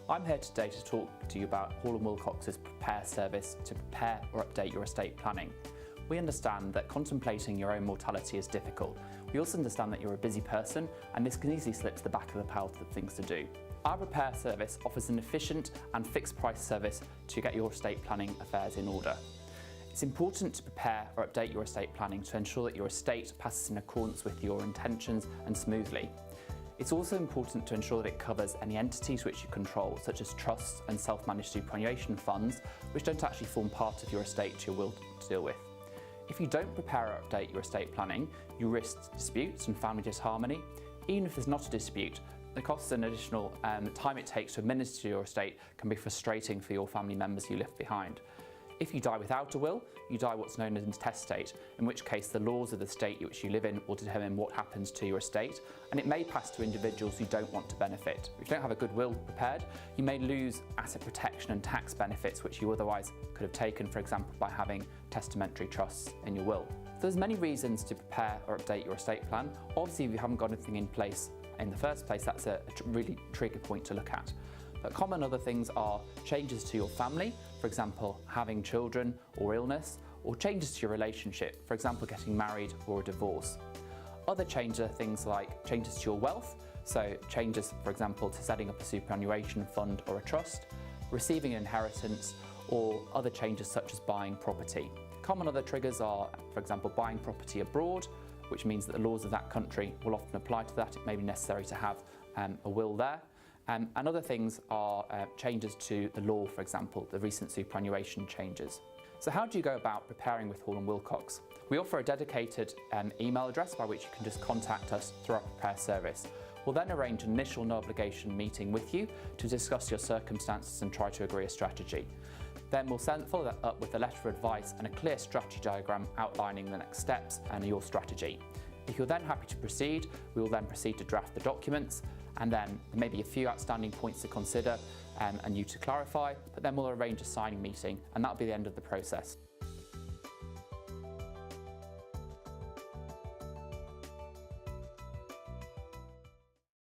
I'm here today to talk to you about Hall & Wilcox's Prepare service to prepare or update your estate planning. We understand that contemplating your own mortality is difficult. We also understand that you're a busy person and this can easily slip to the back of the pile of things to do. Our Prepare service offers an efficient and fixed price service to get your estate planning affairs in order. It's important to prepare or update your estate planning to ensure that your estate passes in accordance with your intentions and smoothly. It's also important to ensure that it covers any entities which you control, such as trusts and self-managed superannuation funds, which don't actually form part of your estate to your will to deal with. If you don't prepare or update your estate planning, you risk disputes and family disharmony. Even if there's not a dispute, the costs and additional time it takes to administer your estate can be frustrating for your family members you left behind. If you die without a will, you die what's known as intestate, in which case the laws of the state which you live in will determine what happens to your estate, and it may pass to individuals who don't want to benefit. If you don't have a good will prepared, you may lose asset protection and tax benefits which you otherwise could have taken, for example, by having testamentary trusts in your will. So there's many reasons to prepare or update your estate plan. Obviously, if you haven't got anything in place in the first place, that's a really trigger point to look at. But common other things are changes to your family, for example, having children or illness, or changes to your relationship, for example, getting married or a divorce. Other changes are things like changes to your wealth, so changes, for example, to setting up a superannuation fund or a trust, receiving an inheritance, or other changes such as buying property. Common other triggers are, for example, buying property abroad, which means that the laws of that country will often apply to that. It may be necessary to have a will there. And other things are changes to the law, for example, the recent superannuation changes. So how do you go about preparing with Hall & Wilcox? We offer a dedicated email address by which you can just contact us through our Prepare service. We'll then arrange an initial no obligation meeting with you to discuss your circumstances and try to agree a strategy. Then we'll follow that up with a letter of advice and a clear strategy diagram outlining the next steps and your strategy. If you're then happy to proceed, we will then proceed to draft the documents, and then there may be a few outstanding points to consider and you to clarify, but then we'll arrange a signing meeting, and that'll be the end of the process.